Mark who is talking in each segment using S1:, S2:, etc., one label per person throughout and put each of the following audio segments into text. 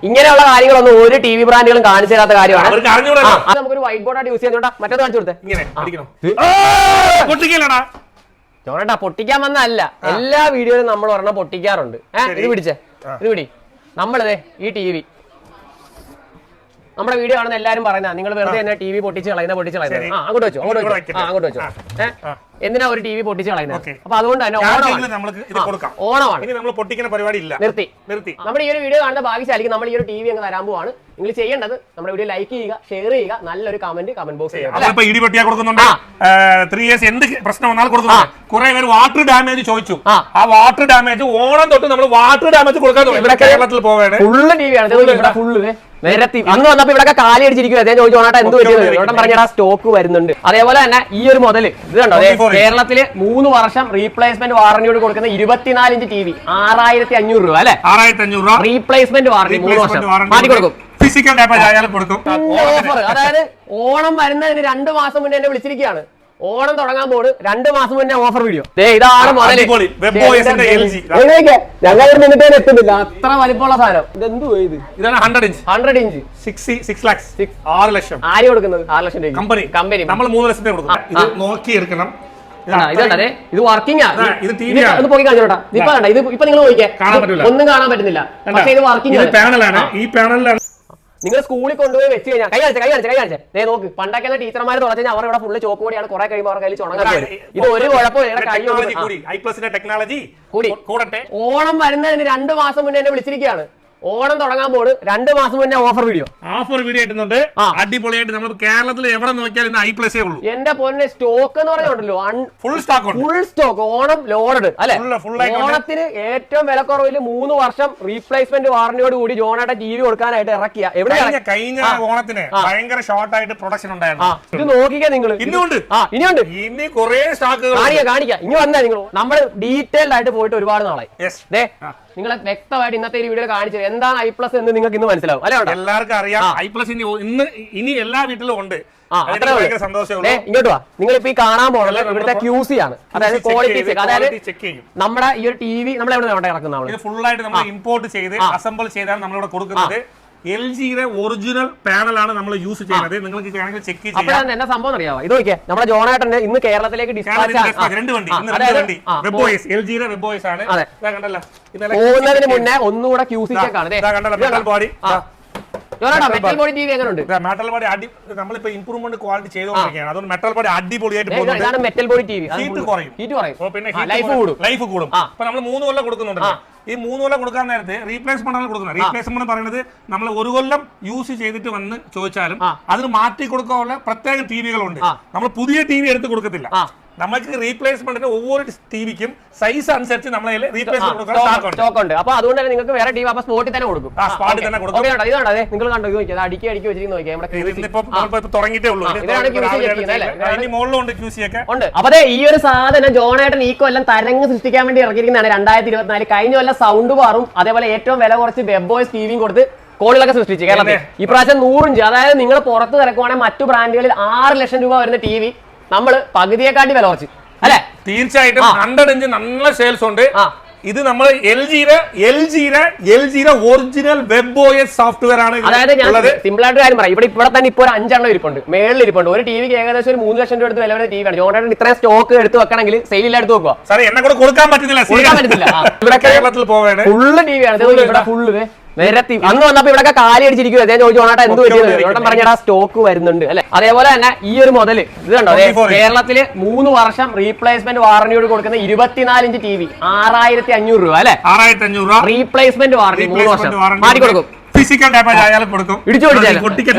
S1: ഇങ്ങനെയുള്ള കാര്യങ്ങളൊന്നും ഒരു ടി വി ബ്രാൻഡുകളും കാണിച്ചു തരാത്ത കാര്യമാണ്. നമുക്കൊരു വൈറ്റ് ബോർഡ് ആയിട്ട് യൂസ് ചെയ്യുന്നുണ്ടാ മറ്റേത് കാണിച്ചു കൊടുത്തേ. ചോണേട്ടാ പൊട്ടിക്കാൻ വന്നല്ല, എല്ലാ വീഡിയോയിലും നമ്മൾ ഒരെണ്ണം പൊട്ടിക്കാറുണ്ട്. ഇത് പിടിച്ചേ, ഇത് പിടി. നമ്മളിതേ ഈ ടി വി നമ്മുടെ വീഡിയോ ആണെന്ന് എല്ലാരും പറയുന്നത്, നിങ്ങൾ വെറുതെ തന്നെ ടി വി പൊട്ടിച്ച് കളയുന്ന അങ്ങോട്ട് വെച്ചു അങ്ങോട്ട് വെച്ചു. എന്തിനാ ഒരു ടി വി പൊട്ടിച്ച് കളയുന്നത്? അപ്പൊ അതുകൊണ്ട് തന്നെ ഓണമാണ്, നിർത്തി. നമ്മുടെ ഈ ഒരു വീഡിയോ കാണുന്ന ഭാഗ്യശാലിക്ക് നമ്മൾ ഈ ഒരു ടി വി അങ്ങ് തരാൻ പോവാണ്. നിങ്ങൾ ചെയ്യേണ്ടത് നമ്മുടെ വീഡിയോ ലൈക്ക് ചെയ്യുക, ഷെയർ ചെയ്യുക, നല്ലൊരു കമന്റ് ബോക്സ് ചെയ്യുക.
S2: കുറെ പേര് വാട്ടർ ഡാമേജ് ചോദിച്ചു. ആ വാട്ടർ ഡാമേജ് ഓണം തൊട്ട് നമ്മൾ വാട്ടർ ഡാമേജ് കൊടുക്കാൻ കേരളത്തിൽ പോവാണ്.
S1: ഫുള്ള് ടി വി ആണ് ഇവിടെ, ഫുള്ള് നിരത്തി. അന്ന് വന്നപ്പോ ഇവിടെ കാലി അടിച്ചിരിക്കും. അദ്ദേഹം ചോദിച്ചോണാട്ടെ എന്ത് പറ്റിയത്? ഇവിടെ പറഞ്ഞാ സ്റ്റോക്ക് വരുന്നുണ്ട്. അതേപോലെ തന്നെ ഈ ഒരു മുതല് ഇത് കണ്ടോ, കേരളത്തില് 3 വർഷം റീപ്ലേസ്മെന്റ് വാറന്റിയോട് കൊടുക്കുന്ന 24 ഇഞ്ച് ടി വി 6500 രൂപ അല്ലെ?
S2: 6500 രൂപ
S1: റീപ്ലേസ്മെന്റ് വാറന്റി 3 വർഷം മാറ്റി കൊടുക്കും.
S2: ഫിസിക്കൽ ഡാമേജ് ആയാലും കൊടുക്കും.
S1: ഓഫർ, അതായത് ഓണം വരുന്നതിന് 2 മാസം മുന്നേ എന്നെ വിളിച്ചിരിക്കുകയാണ്. ഓണം തുടങ്ങാൻ പോണ് 2 മാസം മുന്നേ ഓഫർ വീഡിയോ. ഇതാണ് മുതല്. ഞങ്ങൾ നിന്നിട്ട് എത്തുന്നില്ല, അത്ര വലിപ്പമുള്ള സാധനം. ഇതെന്തു ഇത്?
S2: ഇതാണ് 100 ഇഞ്ച് 6 lakhs 6 ലക്ഷം.
S1: ആര് കൊടുക്കുന്നത്? 6 ലക്ഷം രൂപ കമ്പനി.
S2: നമ്മൾ 3 ലക്ഷത്തിന് കൊടുക്കും. ഇത് നോക്കി എടുക്കണം.
S1: ഇത് വർക്കിംഗ് ആണ്. ഇത് പോയി കാണിച്ചോട്ടാ. ഇപ്പൊ നിങ്ങൾ നോക്കിയാൽ ഒന്നും കാണാൻ പറ്റുന്നില്ല, പക്ഷേ ഇത് വർക്കിംഗ്
S2: പാനലാണ്. ഈ പാനലിലാണ്
S1: നിങ്ങൾ സ്കൂളിൽ കൊണ്ടുപോയി വെച്ച് കഴിഞ്ഞാൽ കൈ കാണിച്ചേ നോക്ക്. പണ്ടൊക്കെ ടീച്ചർമാർ തുറച്ചു കഴിഞ്ഞാൽ അവർ ഇവിടെ ഫുള്ള് ചോക്ക് കൂടിയാണ് കുറെ കഴിയുമ്പോൾ അവർ കയ്യിൽ ചുണങ്ങാൻ. ഇത് ഒരു കുഴപ്പമില്ല.
S2: ടെക്നോളജി കൂടി.
S1: ഓണം വരുന്നതിന് 2 മാസം മുന്നേ എന്നെ വിളിച്ചിരിക്കുകയാണ്. ഓണം തുടങ്ങാൻ പോണ് 2 മാസം മുന്നേ ഓഫർ വീഡിയോ
S2: ഇട്ടുന്നുണ്ട്. അടിപൊളിയായിട്ട് നമ്മൾ കേരളത്തിൽ എവിടെ നോക്കിയാലും i+ ഉള്ളൂ.
S1: എന്റെ പൊന്നെ സ്റ്റോക്ക് എന്ന് പറഞ്ഞുണ്ടല്ലോ,
S2: ഫുൾ സ്റ്റോക്ക്.
S1: ഓണം ലോഡഡ് അല്ലെ? ഓണത്തിന് ഏറ്റവും വിലക്കുറവിൽ 3 വർഷം റീപ്ലേസ്മെന്റ് വാറന്റിയോട് കൂടി ജോണേട്ട ടി വി കൊടുക്കാനായിട്ട് ഇറക്കിയ
S2: കഴിഞ്ഞ ഓണത്തിന് ഭയങ്കര ഷോർട്ട് ആയിട്ട് പ്രൊഡക്ഷൻ ഉണ്ടായിരുന്നു.
S1: ഇത് നോക്കിക്കാ നിങ്ങൾ. ഇനിയുണ്ട്
S2: ഇനി കുറെ സ്റ്റോക്കുകൾ
S1: കാണിക്കാം. ഇനി വന്നാ നിങ്ങൾ നമ്മൾ ഡീറ്റെയിൽഡ് ആയിട്ട് പോയിട്ട് ഒരുപാട് നാളായി. നിങ്ങളെ വ്യക്തമായിട്ട് ഇന്നത്തെ ഈ വീഡിയോ കാണിച്ചു എന്താണ് i+ എന്ന് നിങ്ങൾക്ക് ഇന്ന് മനസ്സിലാവും അല്ലെ?
S2: എല്ലാവർക്കും അറിയാം i+ ഇനി എല്ലാ വീട്ടിലും ഉണ്ട്.
S1: ഇങ്ങോട്ട് വാ. നിങ്ങൾ ഇപ്പൊ ഈ കാണാൻ പോകുന്നത് ഇവിടുത്തെ QC ആണ്, അതായത് ക്വാളിറ്റി ചെക്ക്. അതായത് നമ്മുടെ ഈ ഒരു ടി വി നമ്മൾ എവിടെ ഇറക്കുന്നത്?
S2: ഫുൾ ആയിട്ട് നമ്മൾ ഇമ്പോർട്ട് ചെയ്ത് അസംബിൾ ചെയ്താണ് നമ്മളിവിടെ കൊടുക്കുന്നത്. LGയുടെ ഒറിജിനൽ പാനലാണ് നമ്മൾ യൂസ് ചെയ്യുന്നത്. നിങ്ങൾക്ക് ചെക്ക് ചെയ്യാം.
S1: എന്താ സംഭവം അറിയാമോ? ഇത് നോക്കിയാ നമ്മുടെ ജോണേട്ടന്റെ ഇന്ന് കേരളത്തിലേക്ക് ഡിസ്പാച്ച്
S2: LGയുടെ വെബോയ്സ് ആണ്.
S1: പോകുന്നതിന് മുന്നേ ഒന്നുകൂടെ QC ചെക്ക് ആണ്.
S2: Metal body
S1: metal body TV എങ്ങനെയുണ്ട്?
S2: മെറ്റൽ ബോഡി നമ്മളിപ്പോ ഇംപ്രൂവ്മെന്റ് ക്വാളിറ്റി ചെയ്തുകൊണ്ടിരിക്കുകയാണ്. അതുകൊണ്ട് മെറ്റൽ ബോഡി അടിപൊളിയായിട്ട് പോകുന്നുണ്ട്.
S1: Metal body TV
S2: heat കുറയും,
S1: പിന്നെ ലൈഫ് കൂടും.
S2: അപ്പൊ നമ്മൾ 3 കൊല്ലം കൊടുക്കുന്നുണ്ട്. ഈ 3 കൊല്ലം കൊടുക്കാൻ നേരത്തെ റീപ്ലേസ്മെന്റ് കൊടുക്കുന്നത്. റീപ്ലേസ്മെന്റ് പറയുന്നത് നമ്മൾ 1 കൊല്ലം യൂസ് ചെയ്തിട്ട് വന്ന് ചോദിച്ചാലും അതിന് മാറ്റി കൊടുക്കാനുള്ള പ്രത്യേക ടിവികളുണ്ട്. നമ്മൾ പുതിയ ടിവി എടുത്ത് കൊടുക്കത്തില്ല. നമുക്ക് റീപ്ലേസ്മെന്റിന് ഒവ്വൊരു ടിവിക്കും സൈസ് അനുസരിച്ച് നമ്മൾ റീപ്ലേസ്മെന്റ്
S1: സ്റ്റോക്ക് ഉണ്ട്. അപ്പൊ അതുകൊണ്ട് തന്നെ നിങ്ങൾക്ക് വേറെ ടിവി അപ്പൊ സ്പോട്ടിൽ തന്നെ കൊടുക്കും. ഇതാണ് നിങ്ങൾ കണ്ടു നോക്കിയത്, അടുക്കി വെച്ചിരിക്കുന്നു നോക്കിയാൽ
S2: തുടങ്ങിയിട്ടേ ഉള്ളൂ.
S1: ഉണ്ട്. അപ്പൊ ഈ ഒരു സാധനം ജോണേട്ടൻ ഈ കൊല്ലം തരംഗ് സൃഷ്ടിക്കാൻ വേണ്ടി ഇറക്കിയിരിക്കുന്നതാണ് 2024. കഴിഞ്ഞ കൊല്ലം സൗണ്ട് ബാറും അതേപോലെ ഏറ്റവും വില കുറച്ച് വെബോയ്സ് ടിവിയും കൊടുത്ത് കോളുകളൊക്കെ സൃഷ്ടിച്ചു കേരളത്തിൽ. ഇപ്രാവശ്യം 100 ഇഞ്ച്, അതായത് നിങ്ങൾ പുറത്ത് തിരക്കുവാണെങ്കിൽ മറ്റു ബ്രാൻഡുകളിൽ 6 ലക്ഷം രൂപ വരുന്ന ടി വി നമ്മള് പകുതിയെക്കാട്ടി വില കുറച്ച് അല്ലെ?
S2: തീർച്ചയായിട്ടും 100 ഇഞ്ച് നല്ല സെയിൽസ് ഉണ്ട്. ഇത് നമ്മൾ LGയുടെ ഒറിജിനൽ വെബോയ്സ് സോഫ്റ്റ്വെയർ ആണ്.
S1: അതായത് ഞാൻ സിമ്പിൾ ആയിട്ട് കാര്യം പറയാം. ഇവിടെ തന്നെ ഇപ്പോൾ ഒരു 5 എണ്ണം ഇരിപ്പുണ്ട്, മേളിൽ ഇരിപ്പുണ്ട്. ഒരു ടിവിക്ക് ഏകദേശം ഒരു 3 ലക്ഷം രൂപ എടുത്ത് വില വരുന്ന ടിവിയാണ്. ജോണേട്ടൻ ഇത്രയും സ്റ്റോക്ക് എടുത്ത് വെക്കണമെങ്കിൽ സെയിലിൽ എടുത്ത് വെക്കുക.
S2: സാറേ എന്നെ കൂടെ കൊടുക്കാൻ പറ്റുന്നില്ല.
S1: ഇവിടെ കേരളത്തിൽ പോവാണ് ഫുള്ള് ടിവിയാണ്. ഇവിടെ ഫുള്ള് നിരത്തി. അന്ന് വന്നപ്പോ ഇവിടെ കാലി അടിച്ചിരിക്കും. അദ്ദേഹം ചോദിച്ചോണാട്ടെ എന്ത് പറ്റിയത്? ഇവിടെ പറഞ്ഞാ സ്റ്റോക്ക് വരുന്നുണ്ട് അല്ലെ? അതേപോലെ തന്നെ ഈ ഒരു മുതല് ഇത് കണ്ടോ, കേരളത്തില് 3 വർഷം റീപ്ലേസ്മെന്റ് വാറന്റിയോട് കൊടുക്കുന്ന 24 ഇഞ്ച് ടി വി 6500 രൂപ അല്ലെ?
S2: 6500 രൂപ
S1: റീപ്ലേസ്മെന്റ് വാറന്റി 3 വർഷം മാറ്റി കൊടുക്കും.
S2: ഫിസിക്കൽ ഡാമേജ് ആയാലും കൊടുക്കും.
S1: ഇടിച്ചു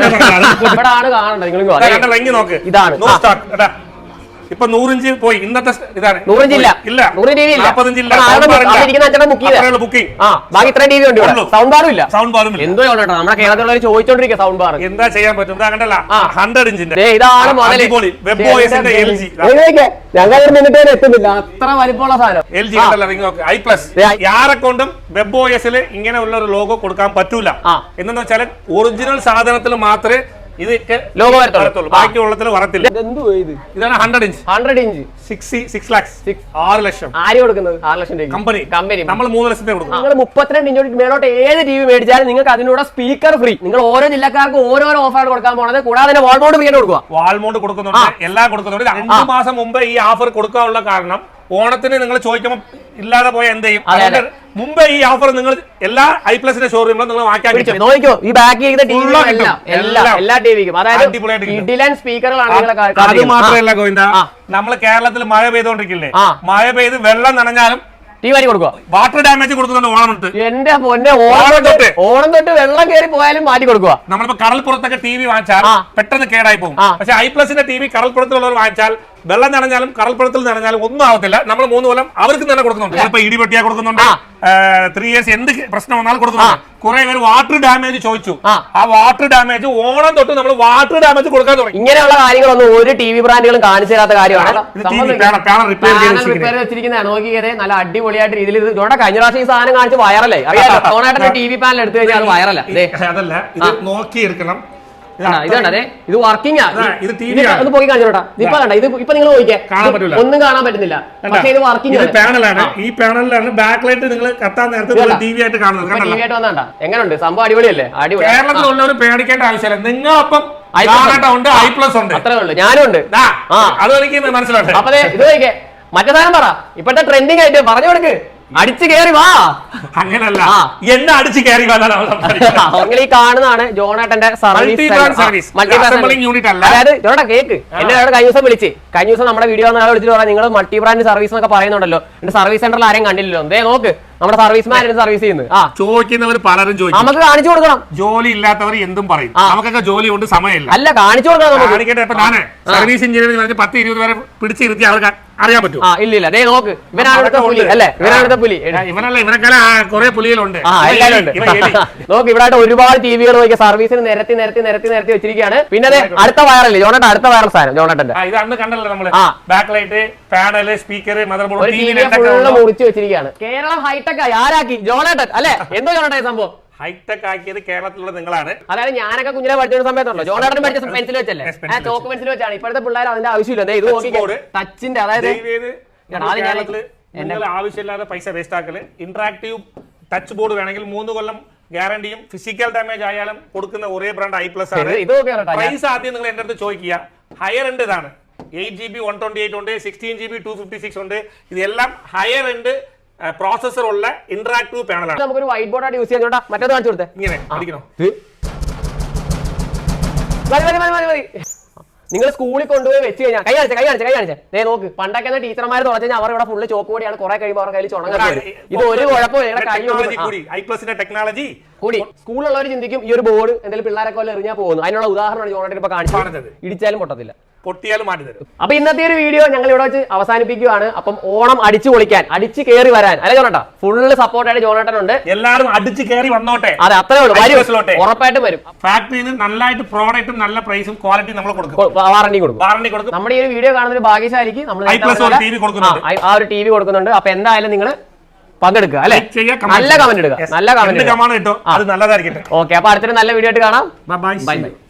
S1: ഇവിടെ ആണ് കാണേണ്ടത്. നിങ്ങൾ ഇതാണ്
S2: ഇപ്പൊ 100 ഇഞ്ച് പോയി. ഇന്നത്തെ ഇതാണ്
S1: 100 ഇഞ്ച് ഇല്ല. 40 ഇഞ്ച്
S2: ബുക്കിംഗ്.
S1: ബാക്കി ഇത്ര ടി വി ഉണ്ട്. സൗണ്ട് ബാറും ഇല്ല. എന്തോ നമ്മുടെ കേരളത്തിലുള്ളവർ ചോദിച്ചോണ്ടിരിക്കുക സൗണ്ട് ബാർ.
S2: എന്താ ചെയ്യാൻ പറ്റും? 100 ഇഞ്ചിന്റെ
S1: ഇതാണ് ഞങ്ങൾ നിന്നിട്ട് എത്തുന്നില്ല, അത്ര വലിപ്പമുള്ള സാധനം.
S2: LG യാരെ കൊണ്ടും വെബോയ്സിൽ ഇങ്ങനെ ഉള്ള ഒരു ലോഗോ കൊടുക്കാൻ പറ്റൂല. എന്താ വെച്ചാൽ ഒറിജിനൽ സാധനത്തിൽ മാത്രമേ ഇതൊക്കെ
S1: ലോഗോ
S2: വരത്തുള്ളൂ, ബാക്കി ഉള്ളതിൽ വരത്തില്ല. ഇതാണ് 100 ഇഞ്ച് 6 lakhs 6 ലക്ഷം.
S1: ആര് കൊടുക്കുന്നത്? 6 ലക്ഷം രൂപ
S2: കമ്പനി നമ്മൾ 3 ലക്ഷത്തിന് കൊടുക്കും.
S1: നിങ്ങൾ 32 ഇഞ്ചോട്ട് മേലോട്ട് ഏത് ടി വി മേടിച്ചാലും നിങ്ങൾക്ക് അതിനൂടെ സ്പീക്കർ ഫ്രീ. നിങ്ങൾ ഓരോ ജില്ലക്കാർക്ക് ഓരോരോ ഓഫറാണ് കൊടുക്കാൻ പോകുന്നത്. കൂടാതെ വാൾ മൗണ്ട് ഫ്രീ കൊടുക്കുക.
S2: വാൾ മൗണ്ട് കൊടുക്കുന്നുണ്ട്, എല്ലാം കൊടുക്കുന്നുണ്ട്. 2 മാസം മുമ്പ് ഈ ഓഫർ കൊടുക്കാനുള്ള കാരണം ഓണത്തിന് നിങ്ങൾ ചോദിക്കുമ്പോൾ ഇല്ലാതെ പോയ എന്ത് ചെയ്യും? മുമ്പ് ഈ ഓഫർ നിങ്ങൾ എല്ലാ ഐപ്ലസിന്റെ ഷോറൂമിലും നിങ്ങൾ വാങ്ങിക്കാൻ
S1: നോക്കിയോ. ഈ ബാക്കി എല്ലാ ടിവിക്കും അതായത് സ്പീക്കറുകളാണ്.
S2: അത് മാത്രമല്ല ഗോവിന്ദ, നമ്മൾ കേരളത്തിൽ മഴ പെയ്തോണ്ടിരിക്കില്ലേ, മഴ പെയ്ത് വെള്ളം നനഞ്ഞാലും
S1: ടി.വി. കൊടുക്കുക.
S2: വാട്ടർ ഡാമേജ് കൊടുക്കുന്നുണ്ട് ഓണം.
S1: എന്റെ പൊന്നെ, ഓണം തൊട്ട് വെള്ളം കയറി പോയാലും മാറ്റി കൊടുക്കുക.
S2: നമ്മളിപ്പോ കടൽപ്പുറത്തൊക്കെ ടി വി വാങ്ങിച്ചാൽ പെട്ടെന്ന് കേടായി പോകും. പക്ഷെ ഐപ്ലസിന്റെ ടി വി കടൽപ്പുറത്തുള്ളവർ വാങ്ങിച്ചാൽ വെള്ളം നനഞ്ഞാലും കടൽപ്പുറത്തിൽ നനഞ്ഞാലും ഒന്നും ആവത്തില്ല. നമ്മൾ 3 കൊല്ലം അവർക്ക് തന്നെ കൊടുക്കുന്നുണ്ട്. ഇപ്പൊ ഇടിപെട്ടിയാ കൊടുക്കുന്നുണ്ട്, 3 years എന്ത് പ്രശ്നം വന്നാലും കൊടുക്കുന്നുണ്ട്. കുറെ പേര് വാട്ടർ ഡാമേജ് ചോദിച്ചു. ആ വാട്ടർ ഡാമേജ് ഓണം തൊട്ട് നമ്മൾ വാട്ടർ ഡാമേജ് കൊടുക്കാൻ തുടങ്ങി.
S1: ഇങ്ങനെയുള്ള കാര്യങ്ങളൊന്നും ഒരു ടി വി ബ്രാൻഡുകളും കാണിച്ചു തരാത്ത കാര്യമാണ്. വെച്ചിരിക്കുന്നത് നോക്കിയത് നല്ല അടിപൊളിയായിട്ട് രീതിയിൽ. ഇതോടെ കഴിഞ്ഞ പ്രാവശ്യം ഈ സാധനം കാണിച്ച് വൈറലായി. അറിയാലോ, സോണായിട്ട് ടി വി പാനൽ എടുത്തു കഴിഞ്ഞാൽ അത് വൈറല.
S2: അതല്ല, ഇത് നോക്കിയെടുക്കണം.
S1: ഇതാണ് ഇത് വർക്കിംഗ് ഒന്ന് പോയി കാണിച്ചോട്ടാ. ഇപ്പൊ കണ്ട ഇത് ഇപ്പൊ നിങ്ങൾ നോക്കിയാൽ ഒന്നും കാണാൻ പറ്റുന്നില്ല. പക്ഷേ ഇത് വർക്കിംഗ്
S2: പാനലാണ്. ഈ പാനലിലാണ് ബാക്ക് ലൈറ്റ് നിങ്ങൾ കത്താൻ നേരത്തെ ടി വി ആയിട്ട് കാണുന്നത്.
S1: ടി വി ആയിട്ട് വന്നാ എങ്ങനെയുണ്ട് സംഭവം? അടിപൊളിയല്ലേ? അടിപൊളി.
S2: കേരളത്തിലുള്ളവർ പേടിക്കേണ്ട ആവശ്യമില്ല. നിങ്ങളൊപ്പം ഉണ്ട്, ഐപ്ലസ് ഉണ്ട്,
S1: അത്രേ ഉള്ളൂ. ഞാനും ഉണ്ട്.
S2: അത് എനിക്ക് മനസ്സിലാട്ടെ.
S1: അപ്പൊ ഇത് നോക്കിയേ, മറ്റേ സാധനം പറ. ഇപ്പോഴത്തെ ട്രെൻഡിങ് ആയിട്ട് പറഞ്ഞു കൊടുക്ക്. അടിച്ചു കയറി വാ.
S2: അങ്ങനല്ല, എന്നെ അടിച്ചു കയറി
S1: നിങ്ങൾ ഈ കാണുന്നതാണ് ജോണേട്ടന്റെ സർവീസ്
S2: യൂണിറ്റ് അല്ല.
S1: അതായത് ജോണേട്ട കേക്ക് എന്നെ അവിടെ കഴിഞ്ഞ ദിവസം നമ്മുടെ വീഡിയോ വിളിച്ചിട്ട് പറയാം, നിങ്ങൾ മൾട്ടി ബ്രാൻഡ് സർവീസ് എന്നൊക്കെ പറയുന്നുണ്ടല്ലോ. എന്റെ സർവീസ് സെന്ററിൽ ആരെയും കണ്ടില്ലല്ലോ. എന്തേ നോക്ക്, നമ്മുടെ സർവീസ്മാൻ സർവീസ് ചെയ്യുന്നത്.
S2: ചോദിക്കുന്നവർ പലരും ചോദിക്കും.
S1: നമുക്ക് കാണിച്ചു കൊടുക്കണം.
S2: ജോലി ഇല്ലാത്തവർ എന്തും പറയും. നമുക്കൊക്കെ ജോലി കൊണ്ട് സമയമില്ല.
S1: അല്ല, കാണിച്ചു കൊടുക്കണം.
S2: കാണിക്കട്ടെ. ഇപ്പൊ ഞാൻ സർവീസ് എഞ്ചിനീയറിംഗ് 10-20 പേരെ പിടിച്ചിരുത്തി അവർക്ക് അറിയാൻ പറ്റും.
S1: ഇല്ല അതേ നോക്ക്, ഇവനാണ് പുലി അല്ലേ? ഇവനാണ് പുലി.
S2: ഇവനല്ല, ഇവനൊക്കെ കുറെ പുലികളുണ്ട്.
S1: നോക്ക്, ഇവിടെ ഒരുപാട് ടിവികൾ നോക്കിയ സർവീസിന് നിരത്തി വെച്ചിരിക്കുകയാണ്. പിന്നെ അടുത്ത വയറല്ലേ ജോണേട്ടൻ? അടുത്ത വയറൽ സാധനം ജോണേട്ടന്റെ
S2: ഇതാണ് കണ്ടല്ലോ നമ്മള്. Back light, panel, speaker, mother board,
S1: മുറിച്ച് വെച്ചിരിക്കുകയാണ്. കേരളം ഹൈടെക് ആയി. ആരാക്കി? ജോണേട്ടൻ അല്ലേ? എന്തോ ജോണേട്ടൻ സംഭവം
S2: ഹൈടെക് ആക്കിയത് കേരളത്തിലുള്ള നിങ്ങളാണ്.
S1: അതായത് ഞാനൊക്കെ കുഞ്ഞിനെ പഠിച്ച സമയത്തുണ്ടല്ലോ, ജോണേട്ടൻ പഠിച്ച പെൻസിൽ വെച്ചല്ലേ, ചോക്ക് പെൻസിൽ വെച്ചാണ്. ഇപ്പോഴത്തെ പിള്ളേർ അതിന്റെ ആവശ്യമില്ല. ഇത് നോക്കി ടച്ചിന്റെ, അതായത്
S2: ആവശ്യമില്ലാതെ പൈസ വേസ്റ്റ് ആക്കല്. ഇന്ററാക്റ്റീവ് ടച്ച് ബോർഡ് വേണമെങ്കിൽ 3 കൊല്ലം ഗ്യാരണ്ടിയും ഫിസിക്കൽ ഡാമേജ് ആയാലും കൊടുക്കുന്ന ഒരേ ബ്രാൻഡ് ഐപ്ലസ് ആണ്. പ്രൈസ് ആദ്യം നിങ്ങൾ എന്റെ അടുത്ത് ചോദിക്കുക. ഹയർ എൻഡ് ഇതാണ്. 8GB 128 ഉണ്ട്, 16GB 256 ഉണ്ട്. ഇതെല്ലാം ഹയർ എൻഡ് പ്രോസസർ ഉള്ള ഇന്ററാക്റ്റീവ് പാനലാണ്.
S1: നമുക്കൊരു വൈറ്റ് ബോർഡ് ആയിട്ട് യൂസ് ചെയ്യാൻ. മറ്റേത് കാണിച്ചു കൊടുത്തേ.
S2: ഇങ്ങനെ അടിക്കണോ?
S1: നിങ്ങൾ സ്കൂളിൽ കൊണ്ടുപോയി വെച്ച് കഴിഞ്ഞാൽ കൈ കാണിച്ചേ നോക്ക്. പണ്ടൊക്കെ ടീച്ചർമാർ തുറച്ചു കഴിഞ്ഞാൽ അവർ ഇവിടെ ഫുള്ള് ചോക്ക് കൂടിയാണ്. കുറെ കഴിയുമ്പോൾ അവരുടെ കയ്യിൽ ചുണങ്ങാൻ. ഇത് ഒരു കുഴപ്പമില്ല.
S2: ടെക്നോളജി
S1: കൂടി സ്കൂളിലുള്ളവർ ചിന്തിക്കും ഈ ഒരു ബോർഡ് എന്തെങ്കിലും പിള്ളേരെ പോലെ എറിഞ്ഞാൽ പോകുന്നു. അതിനുള്ള ഉദാഹരണമാണ് ജോണേട്ടൻ ഇപ്പൊ കാണിച്ചത്. ഇടിച്ചാലും പൊട്ടത്തില്ല,
S2: പൊട്ടിയാലും മാറ്റി തരും.
S1: അപ്പൊ ഇന്നത്തെ ഒരു വീഡിയോ ഞങ്ങൾ ഇവിടെ വെച്ച് അവസാനിപ്പിക്കുകയാണ്. അപ്പം ഓണം അടിച്ചു പൊളിക്കാൻ, അടിച്ചു കയറി വരാൻ അല്ലെ ജോണേട്ടാ? ഫുള്ള് സപ്പോർട്ടായിട്ട് ജോണേട്ടൻ ഉണ്ട്.
S2: എല്ലാവരും അടിച്ചു കയറി വന്നോട്ടെ.
S1: അതെ, അത്രേ ഉള്ളൂ. ഉറപ്പായിട്ടും വരും.
S2: ഫാക്ടറിയിൽ നിന്ന് നല്ലതായിട്ട് പ്രോഡക്റ്റും നല്ല പ്രൈസും ക്വാളിറ്റി നമ്മൾ കൊടുക്കും.
S1: വാറണ്ടി കൊടുക്കും. നമ്മുടെ ഈ ഒരു വീഡിയോ കാണുന്ന ഒരു ഭാഗ്യശാലിക്ക് നമ്മൾ ആ ഒരു ടി വി കൊടുക്കുന്നുണ്ട്. അപ്പൊ എന്തായാലും നിങ്ങൾ പങ്കെടുക്കുക അല്ലെ? നല്ല കമന്റ് ഇടുക. നല്ല കമന്റ്
S2: കിട്ടും. അത് നല്ലതായിരിക്കും.
S1: ഓക്കെ, അപ്പൊ അടുത്തൊരു നല്ല വീഡിയോ ആയിട്ട് കാണാം.
S2: ബൈ.